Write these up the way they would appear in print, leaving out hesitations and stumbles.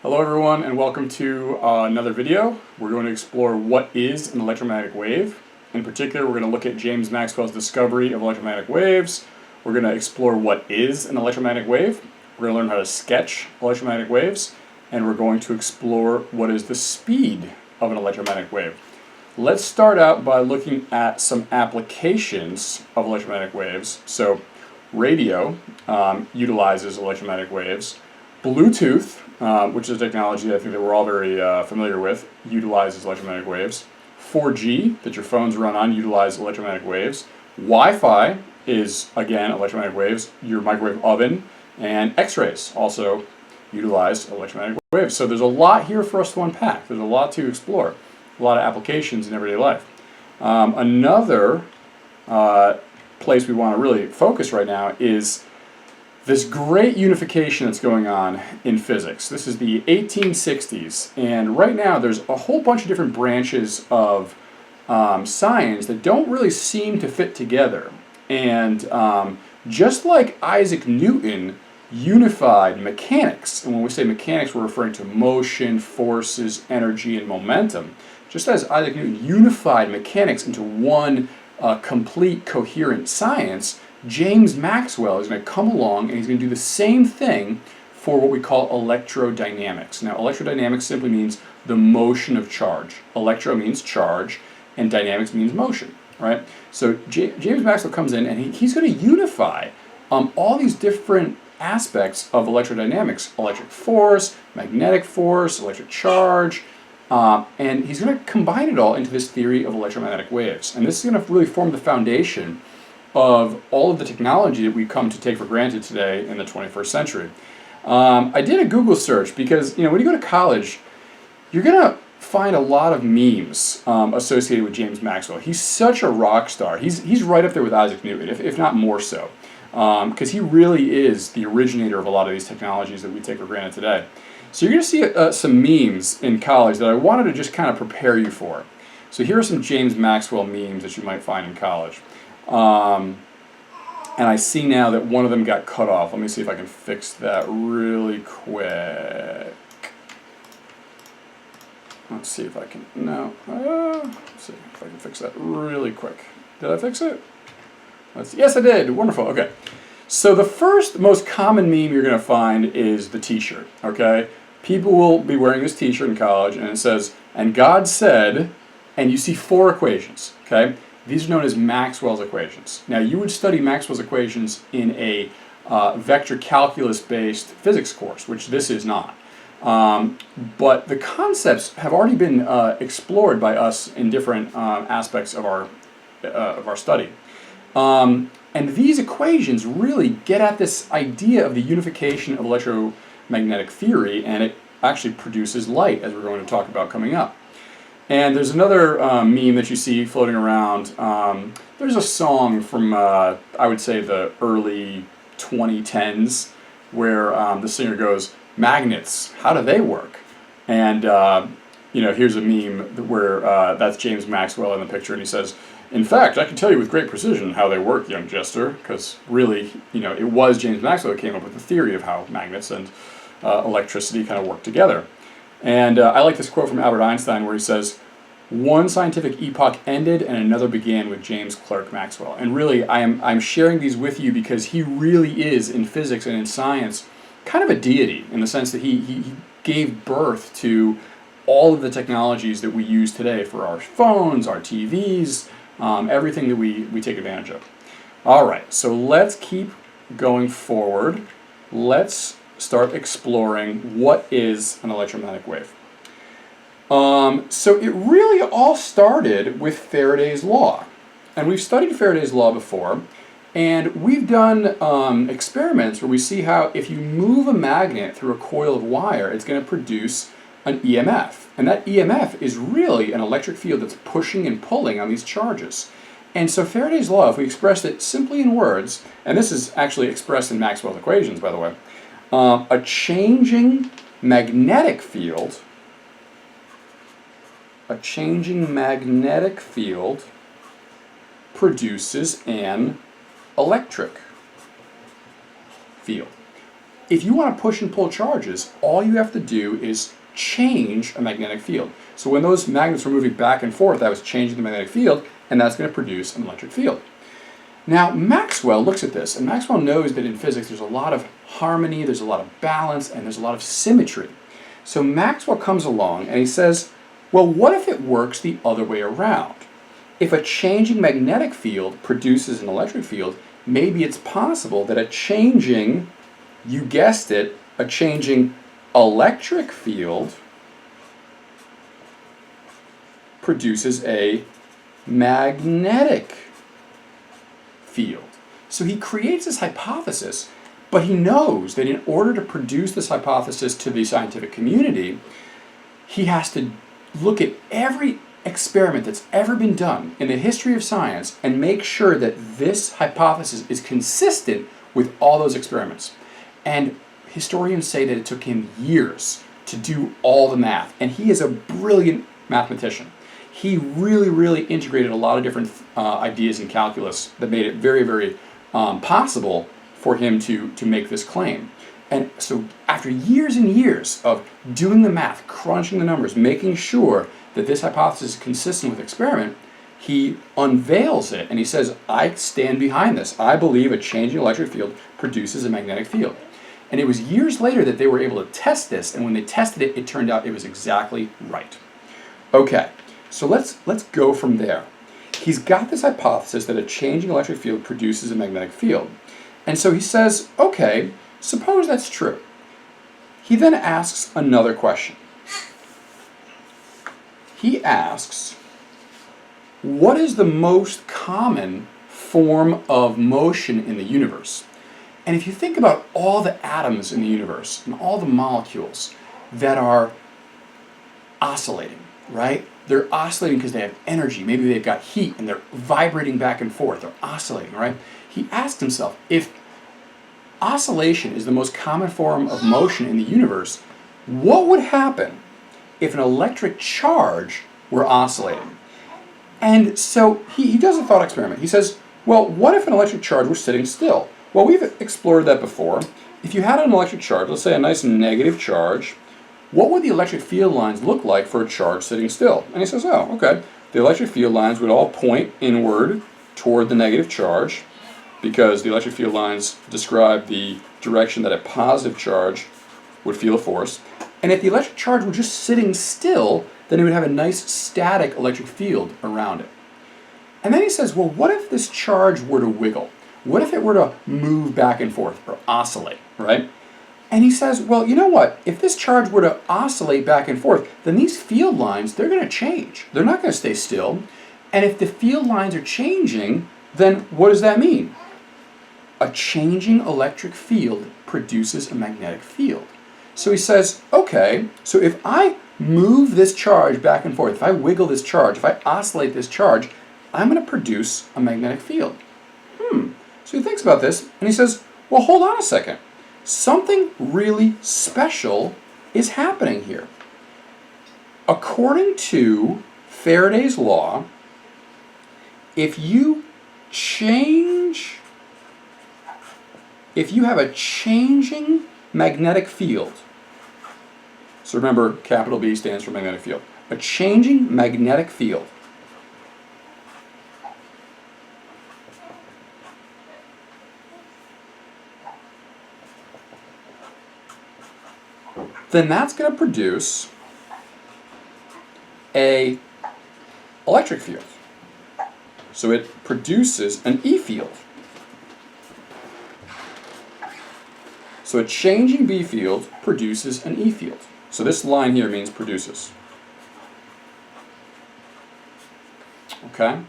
Hello everyone and welcome to another video. We're going to explore what is an electromagnetic wave. In particular, we're going to look at James Maxwell's discovery of electromagnetic waves. We're going to explore what is an electromagnetic wave. We're going to learn how to sketch electromagnetic waves. And we're going to explore what is the speed of an electromagnetic wave. Let's start out by looking at some applications of electromagnetic waves. So radio utilizes electromagnetic waves. Bluetooth, which is a technology I think that we're all very familiar with, utilizes electromagnetic waves. 4G, that your phones run on, utilize electromagnetic waves. Wi-Fi is, again, electromagnetic waves. Your microwave oven and X-rays also utilize electromagnetic waves. So there's a lot here for us to unpack. There's a lot to explore, a lot of applications in everyday life. Another place we want to really focus right now is this great unification that's going on in physics. This is the 1860s, and right now there's a whole bunch of different branches of science that don't really seem to fit together. And just like Isaac Newton unified mechanics, and when we say mechanics we're referring to motion, forces, energy, and momentum. Just as Isaac Newton unified mechanics into one complete, coherent science, James Maxwell is going to come along and he's going to do the same thing for what we call electrodynamics. Now, electrodynamics simply means the motion of charge. Electro means charge, and dynamics means motion, right? So James Maxwell comes in and he's going to unify all these different aspects of electrodynamics: electric force, magnetic force, electric charge, and he's going to combine it all into this theory of electromagnetic waves. And this is going to really form the foundation of all of the technology that we've come to take for granted today in the 21st century. I did a Google search because, when you go to college, you're going to find a lot of memes associated with James Maxwell. He's such a rock star. He's right up there with Isaac Newton, if not more so, because he really is the originator of a lot of these technologies that we take for granted today. So you're going to see some memes in college that I wanted to just kind of prepare you for. So here are some James Maxwell memes that you might find in college. And I see now that one of them got cut off. Let me see if I can fix that really quick. Let's see if I can, no, let's see if I can fix that really quick. Did I fix it? Yes, I did. Wonderful. Okay. So the first most common meme you're going to find is the t-shirt, okay? People will be wearing this t-shirt in college and it says, "And God said," and you see 4 equations, okay? These are known as Maxwell's equations. Now, you would study Maxwell's equations in a vector calculus-based physics course, which this is not. But the concepts have already been explored by us in different aspects of our study. And these equations really get at this idea of the unification of electromagnetic theory, and it actually produces light, as we're going to talk about coming up. And there's another meme that you see floating around. There's a song from, I would say, the early 2010s where the singer goes, "Magnets, how do they work?" And, here's a meme where that's James Maxwell in the picture, and he says, "In fact, I can tell you with great precision how they work, young jester," because really, it was James Maxwell who came up with the theory of how magnets and electricity kind of work together. And I like this quote from Albert Einstein where he says, "One scientific epoch ended and another began with James Clerk Maxwell." And really, I'm sharing these with you because he really is, in physics and in science, kind of a deity in the sense that he gave birth to all of the technologies that we use today for our phones, our TVs, everything that we take advantage of. All right, so let's keep going forward. Let's start exploring what is an electromagnetic wave. So it really all started with Faraday's law. And we've studied Faraday's law before, and we've done experiments where we see how if you move a magnet through a coil of wire, it's going to produce an EMF. And that EMF is really an electric field that's pushing and pulling on these charges. And so Faraday's law, if we express it simply in words, and this is actually expressed in Maxwell's equations, by the way, a changing magnetic field produces an electric field. if you want to push and pull charges, all you have to do is change a magnetic field. So when those magnets were moving back and forth, that was changing the magnetic field, and that's going to produce an electric field. Now, Maxwell looks at this, and Maxwell knows that in physics there's a lot of harmony, there's a lot of balance, and there's a lot of symmetry. So Maxwell comes along and he says, well, what if it works the other way around? If a changing magnetic field produces an electric field, maybe it's possible that a changing, you guessed it, a changing electric field produces a magnetic field. So he creates this hypothesis, but he knows that in order to produce this hypothesis to the scientific community, he has to look at every experiment that's ever been done in the history of science and make sure that this hypothesis is consistent with all those experiments. And historians say that it took him years to do all the math, and he is a brilliant mathematician. He really integrated a lot of different ideas in calculus that made it very possible for him to make this claim. And so after years and years of doing the math, crunching the numbers, making sure that this hypothesis is consistent with experiment, he unveils it and he says, I stand behind this. I believe a changing electric field produces a magnetic field. And it was years later that they were able to test this, and when they tested it, it turned out it was exactly right. Okay, so let's go from there. He's got this hypothesis that a changing electric field produces a magnetic field. And so he says, okay, suppose that's true. He then asks another question. He asks, what is the most common form of motion in the universe? And if you think about all the atoms in the universe and all the molecules that are oscillating, right? They're oscillating because they have energy. Maybe they've got heat and they're vibrating back and forth. They're oscillating, right? He asked himself, if oscillation is the most common form of motion in the universe, what would happen if an electric charge were oscillating? And so he does a thought experiment. He says, well, what if an electric charge were sitting still? Well, we've explored that before. If you had an electric charge, let's say a nice negative charge, what would the electric field lines look like for a charge sitting still? And he says, oh, okay. The electric field lines would all point inward toward the negative charge, because the electric field lines describe the direction that a positive charge would feel a force. And if the electric charge were just sitting still, then it would have a nice static electric field around it. And then he says, well, what if this charge were to wiggle? What if it were to move back and forth or oscillate, right? And he says, well, you know what? If this charge were to oscillate back and forth, then these field lines, they're going to change. They're not going to stay still. And if the field lines are changing, then what does that mean? A changing electric field produces a magnetic field. So he says, okay, so if I move this charge back and forth, if I wiggle this charge, if I oscillate this charge, I'm going to produce a magnetic field. So he thinks about this and he says, well, hold on a second. Something really special is happening here. According to Faraday's law, if you have a changing magnetic field, so remember, capital B stands for magnetic field, a changing magnetic field, then that's going to produce an electric field. So it produces an E field. So a changing B field produces an E field. So this line here means produces. Okay?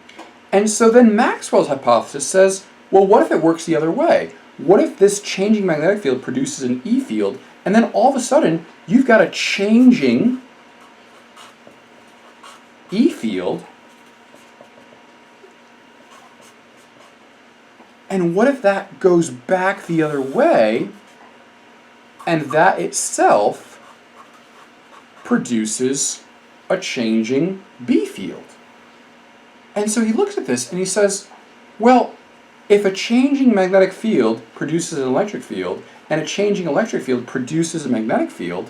And so then Maxwell's hypothesis says, well, what if it works the other way? What if this changing magnetic field produces an E field, and then all of a sudden you've got a changing E field, and what if that goes back the other way, and that itself produces a changing B field? And so he looks at this and he says, well, if a changing magnetic field produces an electric field, and a changing electric field produces a magnetic field,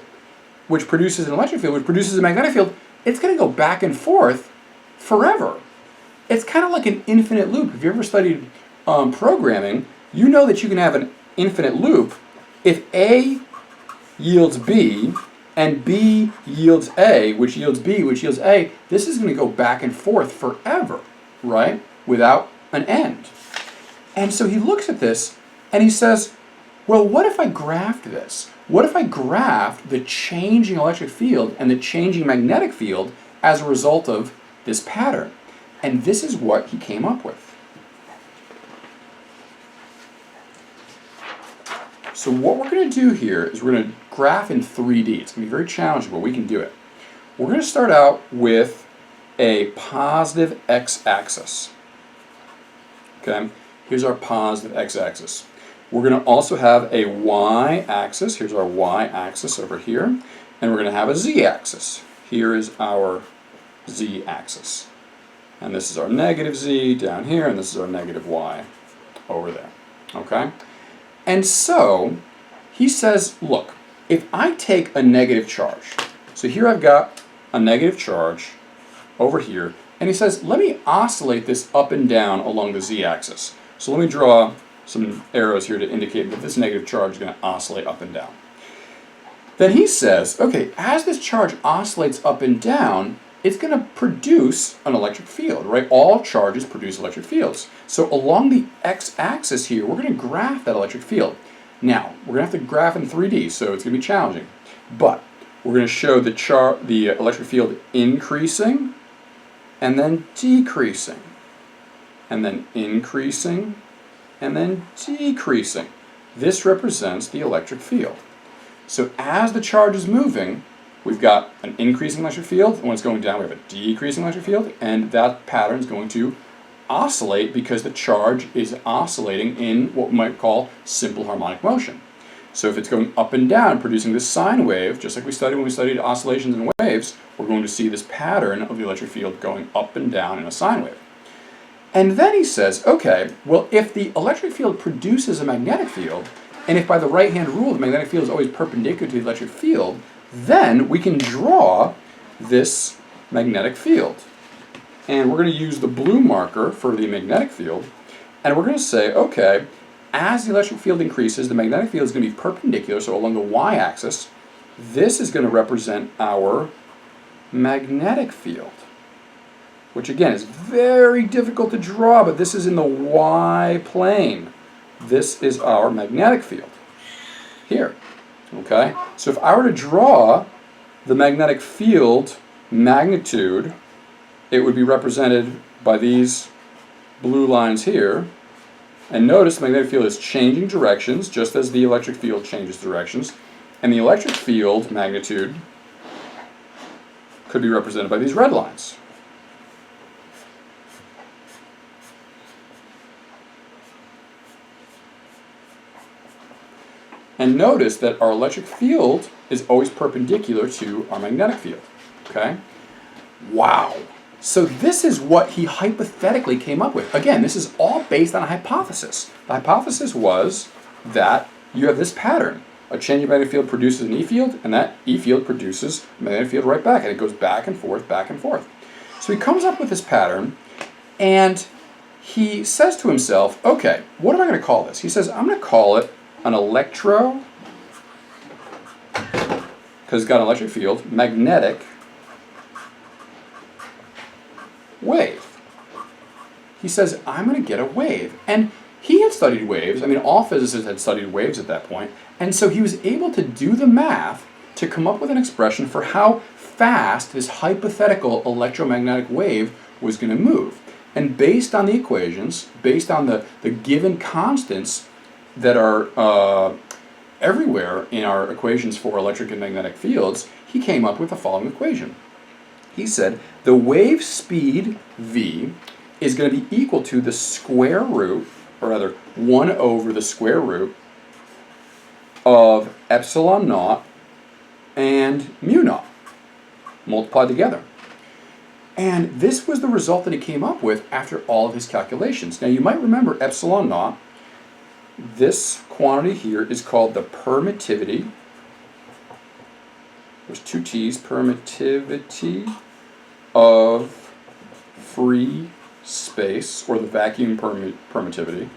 which produces an electric field, which produces a magnetic field, it's going to go back and forth forever. It's kind of like an infinite loop. If you ever studied programming, you know that you can have an infinite loop if A yields B and B yields A, which yields B, which yields A. This is going to go back and forth forever, right? Without an end. And so he looks at this and he says, well, what if I graphed this? What if I graphed the changing electric field and the changing magnetic field as a result of this pattern? And this is what he came up with. So what we're going to do here is we're going to graph in 3D. It's going to be very challenging, but we can do it. We're going to start out with a positive x-axis. Okay, here's our positive x-axis. We're going to also have a y-axis. Here's our y-axis over here. And we're going to have a z-axis. Here is our z-axis. And this is our negative z down here, and this is our negative y over there. Okay? And so he says, look, if I take a negative charge, so here I've got a negative charge over here, and he says, let me oscillate this up and down along the z-axis. So let me draw some arrows here to indicate that this negative charge is going to oscillate up and down. Then he says, okay, as this charge oscillates up and down, it's going to produce an electric field, right? All charges produce electric fields. So along the x-axis here, we're going to graph that electric field. Now, we're going to have to graph in 3D, so it's going to be challenging. But we're going to show the electric field increasing, and then decreasing, and then increasing, and then decreasing. This represents the electric field. So as the charge is moving, we've got an increasing electric field, and when it's going down, we have a decreasing electric field, and that pattern is going to oscillate because the charge is oscillating in what we might call simple harmonic motion. So if it's going up and down, producing this sine wave, just like we studied when we studied oscillations and waves, we're going to see this pattern of the electric field going up and down in a sine wave. And then he says, okay, well, if the electric field produces a magnetic field, and if by the right-hand rule the magnetic field is always perpendicular to the electric field, then we can draw this magnetic field. And we're going to use the blue marker for the magnetic field, and we're going to say, okay, as the electric field increases, the magnetic field is going to be perpendicular, so along the y-axis, this is going to represent our magnetic field, which again is very difficult to draw, but this is in the y plane. This is our magnetic field here. Okay? So if I were to draw the magnetic field magnitude, it would be represented by these blue lines here. And notice the magnetic field is changing directions, just as the electric field changes directions. And the electric field magnitude could be represented by these red lines. And notice that our electric field is always perpendicular to our magnetic field. Okay? Wow. So this is what he hypothetically came up with. Again, this is all based on a hypothesis. The hypothesis was that you have this pattern. A changing magnetic field produces an E field, and that E field produces a magnetic field right back, and it goes back and forth, back and forth. So he comes up with this pattern, and he says to himself, okay, what am I going to call this? He says, I'm going to call it an because it's got an electric field, magnetic wave. He says, I'm going to get a wave. And he had studied waves. I mean, all physicists had studied waves at that point. And so he was able to do the math to come up with an expression for how fast this hypothetical electromagnetic wave was going to move. And based on the equations, based on the given constants that are everywhere in our equations for electric and magnetic fields, he came up with the following equation. He said the wave speed v is going to be equal to the square root, or rather 1 over the square root of epsilon naught and mu naught multiplied together. And this was the result that he came up with after all of his calculations. Now you might remember epsilon naught This quantity here is called the permittivity. There's two T's, permittivity of free space, or the vacuum permittivity.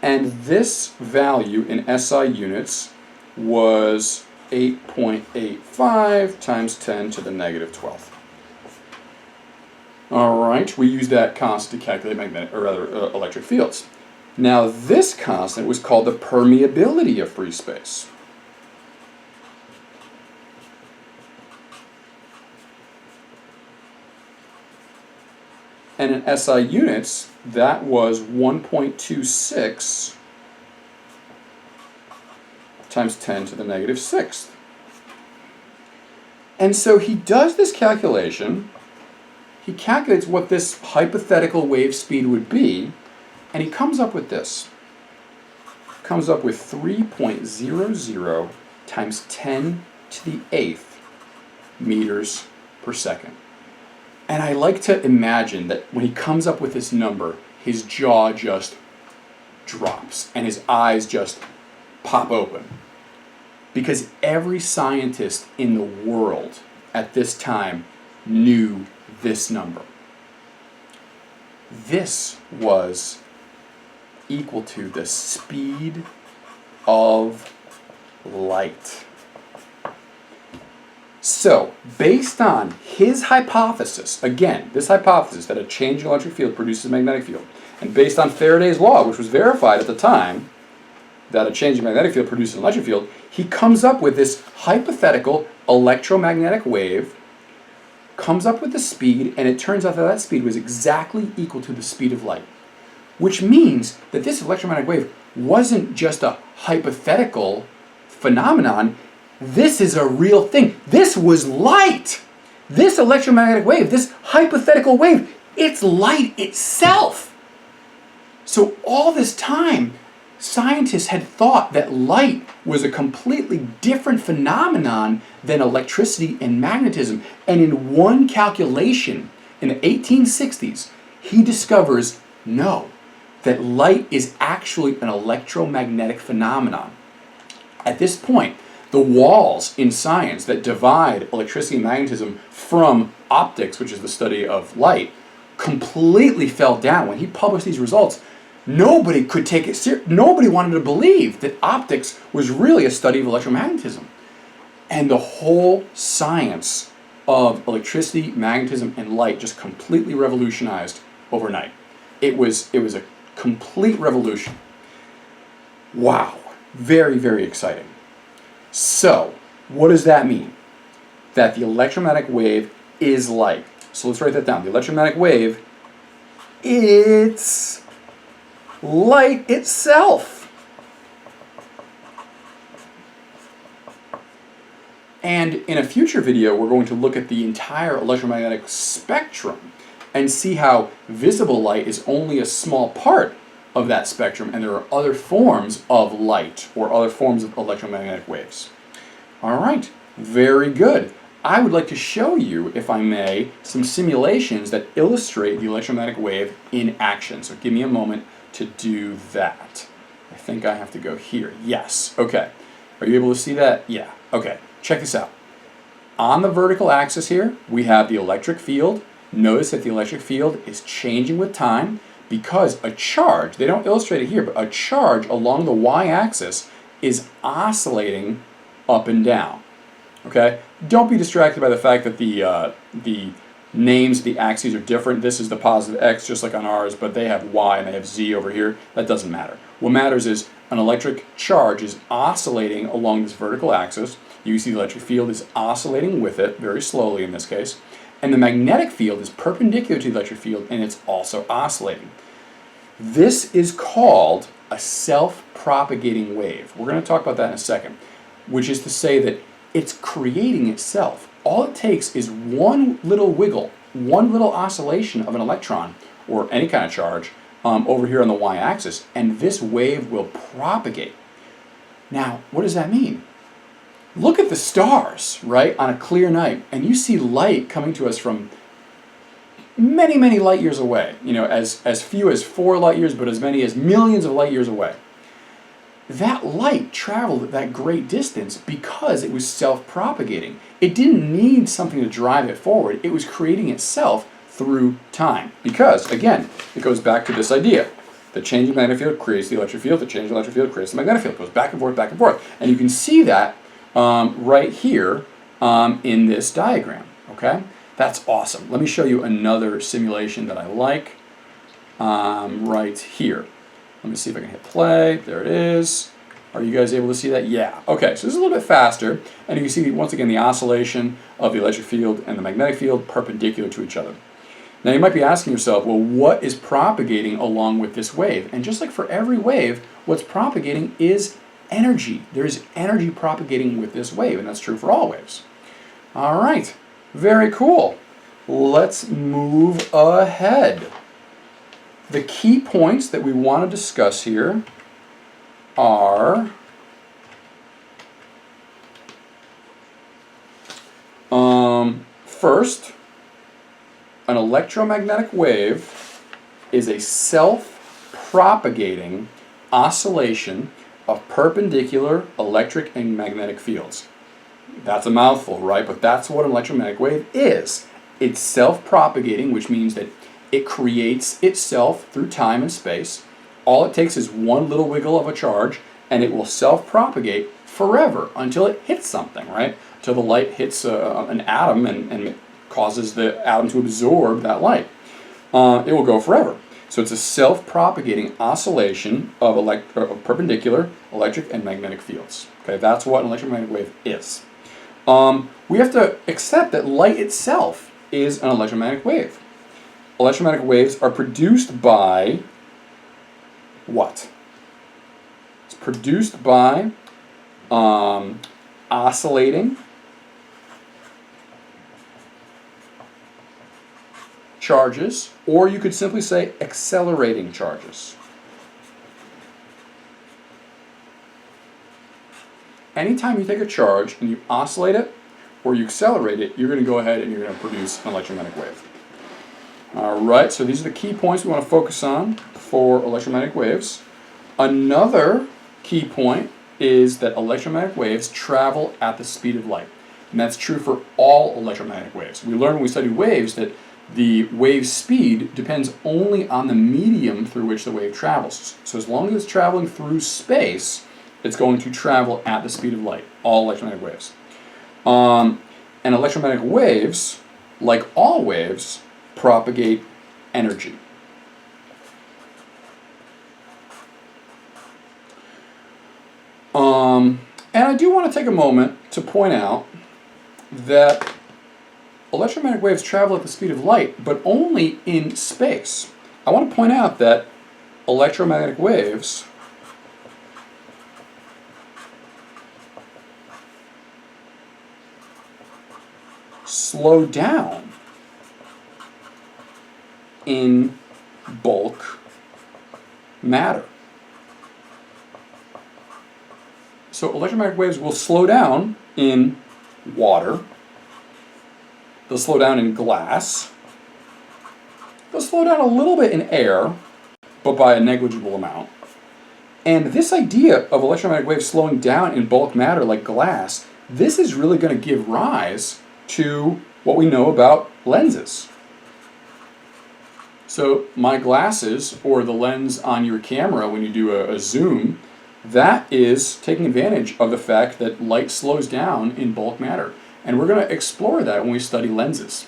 And this value in SI units was 8.85 times 10 to the negative 12th. All right, we use that constant to calculate electric fields. Now this constant was called the permeability of free space. And in SI units, that was 1.26 times 10 to the negative 6th. And so he does this calculation. He calculates what this hypothetical wave speed would be, and he comes up with this. Comes up with 3.00 times 10 to the 8th meters per second. And I like to imagine that when he comes up with this number, his jaw just drops and his eyes just pop open. Because every scientist in the world at this time knew this number. This was equal to the speed of light. So, based on his hypothesis, again, this hypothesis that a change in electric field produces a magnetic field, and based on Faraday's law, which was verified at the time, that a change in magnetic field produces an electric field, he comes up with this hypothetical electromagnetic wave, comes up with the speed, and it turns out that that speed was exactly equal to the speed of light. Which means that this electromagnetic wave wasn't just a hypothetical phenomenon. This is a real thing. This was light. This electromagnetic wave, this hypothetical wave, it's light itself. So all this time, scientists had thought that light was a completely different phenomenon than electricity and magnetism. And in one calculation in the 1860s, he discovers, no, that light is actually an electromagnetic phenomenon. At this point, the walls in science that divide electricity and magnetism from optics, which is the study of light, completely fell down. When he published these results, nobody could take it seriously. Nobody wanted to believe that optics was really a study of electromagnetism. And the whole science of electricity, magnetism, and light just completely revolutionized overnight. It was a complete revolution. Wow. Very, very exciting. So, what does that mean? That the electromagnetic wave is light. So let's write that down. The electromagnetic wave, it's light itself. And in a future video, we're going to look at the entire electromagnetic spectrum and see how visible light is only a small part of that spectrum, and there are other forms of light or other forms of electromagnetic waves. All right, very good. I would like to show you, if I may, some simulations that illustrate the electromagnetic wave in action. So give me a moment to do that. I think I have to go here. Yes, okay. Are you able to see that? Yeah, okay. Check this out. On the vertical axis here, we have the electric field. Notice that the electric field is changing with time because a charge, they don't illustrate it here, but a charge along the y-axis is oscillating up and down. Okay? Don't be distracted by the fact that the names of the axes are different. This is the positive x, just like on ours, but they have y and they have z over here. That doesn't matter. What matters is an electric charge is oscillating along this vertical axis. You see the electric field is oscillating with it, very slowly in this case. And the magnetic field is perpendicular to the electric field, and it's also oscillating. This is called a self-propagating wave. We're going to talk about that in a second, which is to say that it's creating itself. All it takes is one little wiggle, one little oscillation of an electron, or any kind of charge, over here on the y-axis, and this wave will propagate. Now, what does that mean? Look at the stars, right, on a clear night, and you see light coming to us from many, many light years away. You know, as few as 4 light years, but as many as millions of light years away. That light traveled that great distance because it was self-propagating. It didn't need something to drive it forward. It was creating itself through time. Because, again, it goes back to this idea. The changing magnetic field creates the electric field. The changing electric field creates the magnetic field. It goes back and forth, back and forth. And you can see that right here in this diagram. Okay? That's awesome. Let me show you another simulation that I like right here. Let me see if I can hit play. There it is. Are you guys able to see that? Yeah. Okay, so this is a little bit faster. And you can see, once again, the oscillation of the electric field and the magnetic field perpendicular to each other. Now, you might be asking yourself, well, what is propagating along with this wave? And just like for every wave, what's propagating is energy. There's energy propagating with this wave, and that's true for all waves. All right. Very cool. Let's move ahead. The key points that we want to discuss here are first, an electromagnetic wave is a self-propagating oscillation of perpendicular electric and magnetic fields. That's a mouthful, right? But that's what an electromagnetic wave is. It's self-propagating, which means that it creates itself through time and space. All it takes is one little wiggle of a charge, and it will self-propagate forever until it hits something, right? Until the light hits an atom and causes the atom to absorb that light. It will go forever. So it's a self-propagating oscillation of perpendicular electric and magnetic fields. Okay, that's what an electromagnetic wave is. We have to accept that light itself is an electromagnetic wave. Electromagnetic waves are produced by what? It's produced by oscillating charges, or you could simply say accelerating charges. Anytime you take a charge and you oscillate it or you accelerate it, you're going to go ahead and you're going to produce an electromagnetic wave. Alright, so these are the key points we want to focus on for electromagnetic waves. Another key point is that electromagnetic waves travel at the speed of light. And that's true for all electromagnetic waves. We learned when we studied waves that the wave speed depends only on the medium through which the wave travels. So as long as it's traveling through space, it's going to travel at the speed of light, all electromagnetic waves. And electromagnetic waves, like all waves, propagate energy. And I do want to take a moment to point out that electromagnetic waves travel at the speed of light, but only in space. I want to point out that electromagnetic waves slow down in bulk matter. So electromagnetic waves will slow down in water. They'll slow down in glass. They'll slow down a little bit in air, but by a negligible amount. And this idea of electromagnetic waves slowing down in bulk matter like glass, this is really going to give rise to what we know about lenses. So my glasses, or the lens on your camera when you do a zoom, that is taking advantage of the fact that light slows down in bulk matter. And we're going to explore that when we study lenses.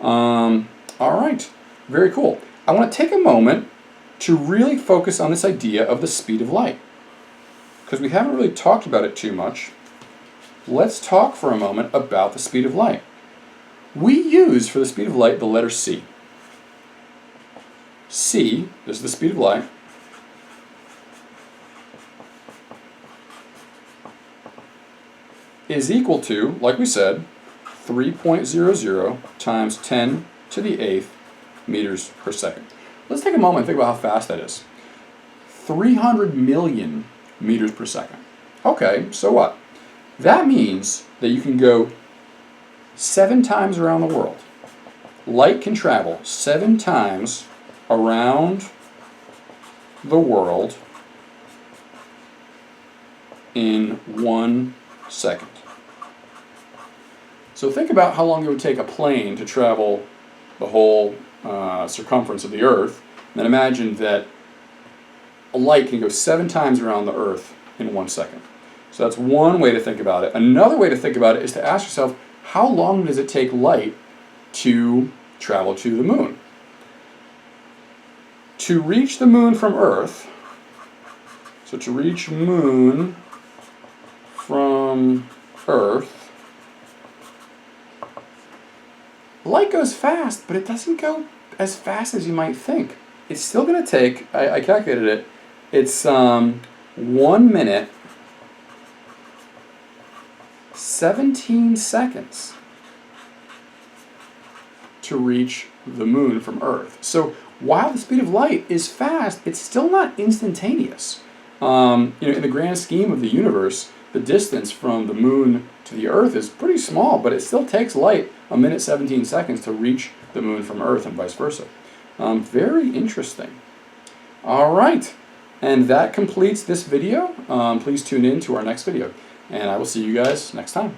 All right, very cool. I want to take a moment to really focus on this idea of the speed of light, because we haven't really talked about it too much. Let's talk for a moment about the speed of light. We use for the speed of light the letter c. C, this is the speed of light, is equal to, like we said, 3.00 times 10 to the 8th meters per second. Let's take a moment and think about how fast that is. 300 million meters per second. Okay, so what? That means that you can go 7 times around the world light can travel 7 times around the world in 1 second. So think about how long it would take a plane to travel the whole circumference of the Earth. And then imagine that a light can go 7 times around the Earth in 1 second. So that's one way to think about it. Another way to think about it is to ask yourself, how long does it take light to travel to the moon? To reach the moon from Earth, so to reach moon from Earth, light goes fast, but it doesn't go as fast as you might think. It's still going to take, I calculated it, it's 1 minute, 17 seconds to reach the moon from Earth. So while the speed of light is fast, it's still not instantaneous. In the grand scheme of the universe, the distance from the moon to the Earth is pretty small, but it still takes light 1 minute 17 seconds to reach the moon from Earth and vice versa. Very interesting. All right, and that completes this video. Please tune in to our next video, and I will see you guys next time.